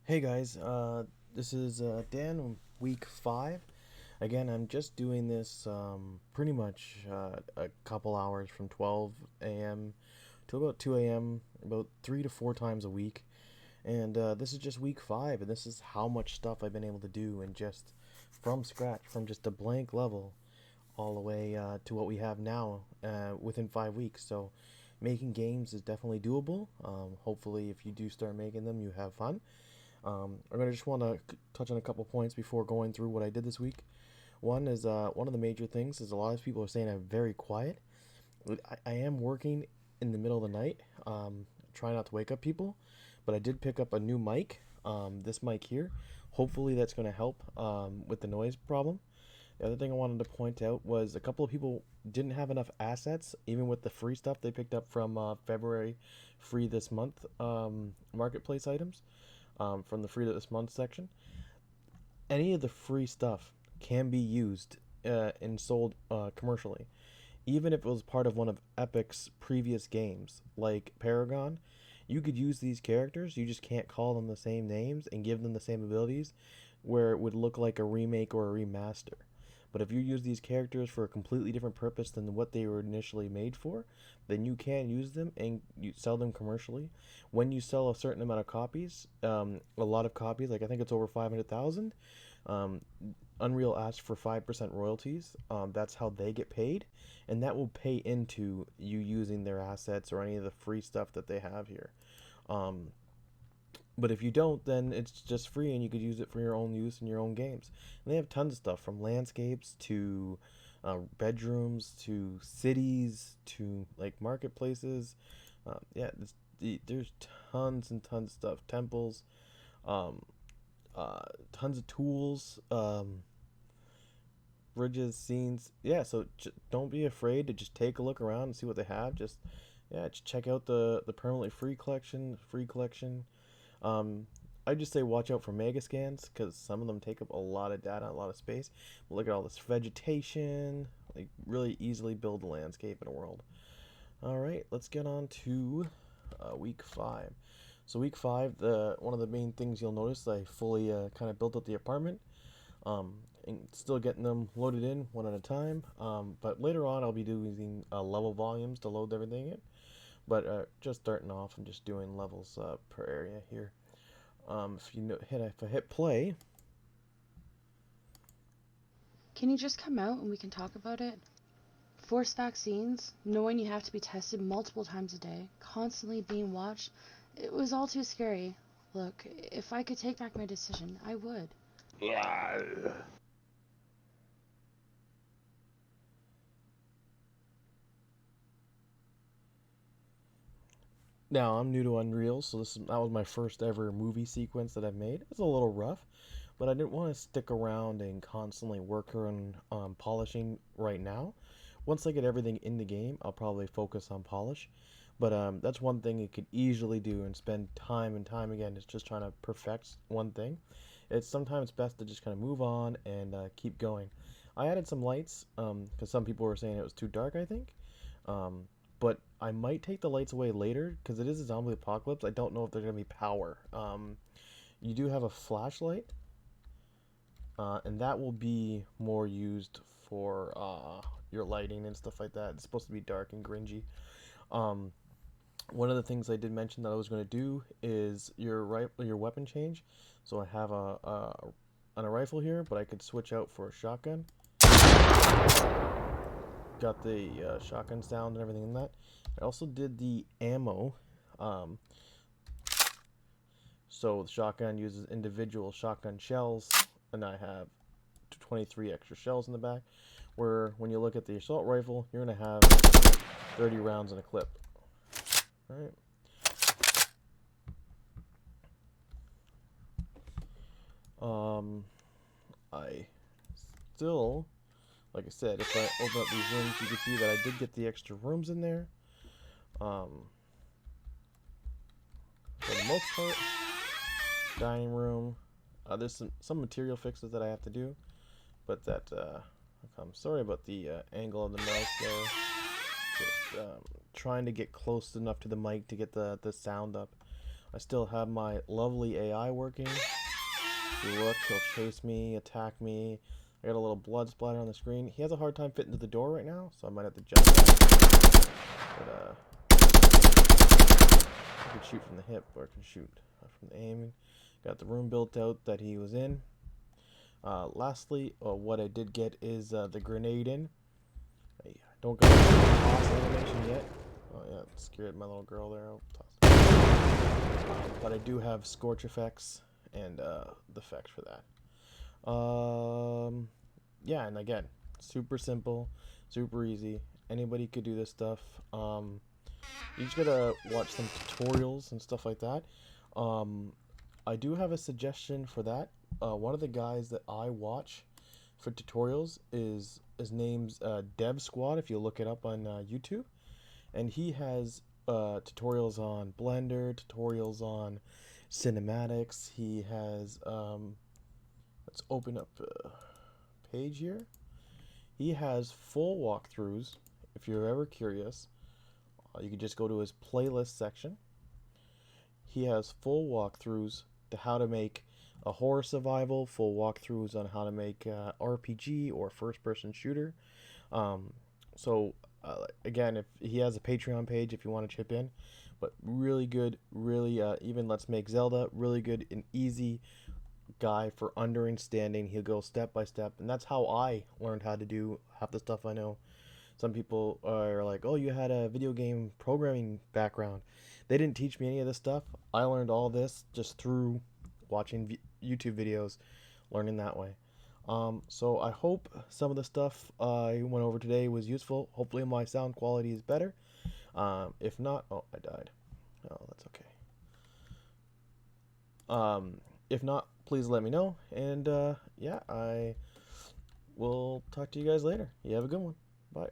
Hey guys, this is Dan, week 5. Again, I'm just doing this pretty much a couple hours from 12 a.m. to about 2 a.m., about 3 to 4 times a week. And this is just week 5, and this is how much stuff I've been able to do and just from scratch, from just a blank level all the way to what we have now within 5 weeks. So making games is definitely doable. Hopefully, if you do start making them, you have fun. I'm gonna just want to touch on a couple points before going through what I did this week. One is one of the major things is a lot of people are saying I'm very quiet. I am working in the middle of the night. Try not to wake up people, but I did pick up a new mic. This mic here. Hopefully that's going to help with the noise problem. The other thing I wanted to point out was a couple of people didn't have enough assets, even with the free stuff they picked up from February free this month marketplace items from the free this month section. Any of the free stuff can be used and sold commercially, even if it was part of one of Epic's previous games, like Paragon. You could use these characters, you just can't call them the same names and give them the same abilities, where it would look like a remake or a remaster. But if you use these characters for a completely different purpose than what they were initially made for, then you can use them and you sell them commercially. When you sell a certain amount of copies, a lot of copies, like I think it's over 500,000, um, Unreal asks for 5% royalties. That's how they get paid, and that will pay into you using their assets or any of the free stuff that they have here. Um, but if you don't, then it's just free and you could use it for your own use in your own games. And they have tons of stuff from landscapes to bedrooms to cities to like marketplaces. Yeah, there's tons and tons of stuff. Temples, um, tons of tools, bridges, scenes. Yeah, so don't be afraid to just take a look around and see what they have. Just check out the permanently free collection. Free collection. Um, I just say watch out for mega scans because some of them take up a lot of data, a lot of space. But look at all this vegetation. Like really easily build a landscape in a world. All right, let's get on to week 5. So week 5, the one of the main things you'll notice, I fully kind of built up the apartment. Um, and still getting them loaded in one at a time. But later on, I'll be doing level volumes to load everything in. But just starting off, I'm just doing levels per area here. If I hit play, Can you just come out and we can talk about it? Forced vaccines, knowing you have to be tested multiple times a day, constantly being watched, it was all too scary. Look, if I could take back my decision, I would. now I'm new to Unreal, so that was my first ever movie sequence that I've made. It's a little rough, but I didn't want to stick around and constantly work on polishing right now. Once I get everything in the game, I'll probably focus on polish. But that's one thing you could easily do and spend time and time again is just trying to perfect one thing. It's sometimes best to just kind of move on and keep going. I added some lights because some people were saying it was too dark, I think. Um, but I might take the lights away later because it is a zombie apocalypse. I don't know if there's going to be power. You do have a flashlight, and that will be more used for your lighting and stuff like that. It's supposed to be dark and gringy. Um, One of the things I did mention that I was going to do is your weapon change. So I have a rifle here, but I could switch out for a shotgun. Got the shotgun sound and everything in that. I also did the ammo. Um, so the shotgun uses individual shotgun shells, and I have 23 extra shells in the back. Where when you look at the assault rifle, you're gonna have 30 rounds in a clip. All right. Um, I still, like I said, if I open up these rooms, you can see that I did get the extra rooms in there. Um, for the most part, dining room. There's some material fixes that I have to do, but I'm sorry about the angle of the mouse there. Just trying to get close enough to the mic to get the sound up. I still have my lovely AI working. If you look, he'll chase me, attack me. I got a little blood splatter on the screen. He has a hard time fitting through the door right now, so I might have to jump out. But I can shoot from the hip or I can shoot from the aiming. Got the room built out that he was in. Lastly, what I did get is the grenade in. I don't got the toss animation yet. Oh yeah, scared my little girl there. Oh, toss. But I do have scorch effects and the effects for that. Yeah, and again, super simple, super easy. Anybody could do this stuff. You just gotta watch some tutorials and stuff like that. Um, I do have a suggestion for that. One of the guys that I watch for tutorials is his name's Dev Squad. If you look it up on YouTube, and he has tutorials on Blender, tutorials on cinematics. He has let's open up a page here. He has full walkthroughs. If you're ever curious, you can just go to his playlist section. He has full walkthroughs to how to make a horror survival, full walkthroughs on how to make RPG or first person shooter. Um, so again, if he has a Patreon page, if you want to chip in, but really good, really even Let's Make Zelda, really good and easy guy for understanding. He'll go step by step, and that's how I learned how to do half the stuff I know. Some people are like, "Oh, you had a video game programming background." They didn't teach me any of this stuff. I learned all this just through watching YouTube videos, learning that way. So I hope some of the stuff I went over today was useful. Hopefully my sound quality is better. If not, oh, I died. Oh, that's okay. If not, please let me know. And yeah, I will talk to you guys later. You have a good one. Bye.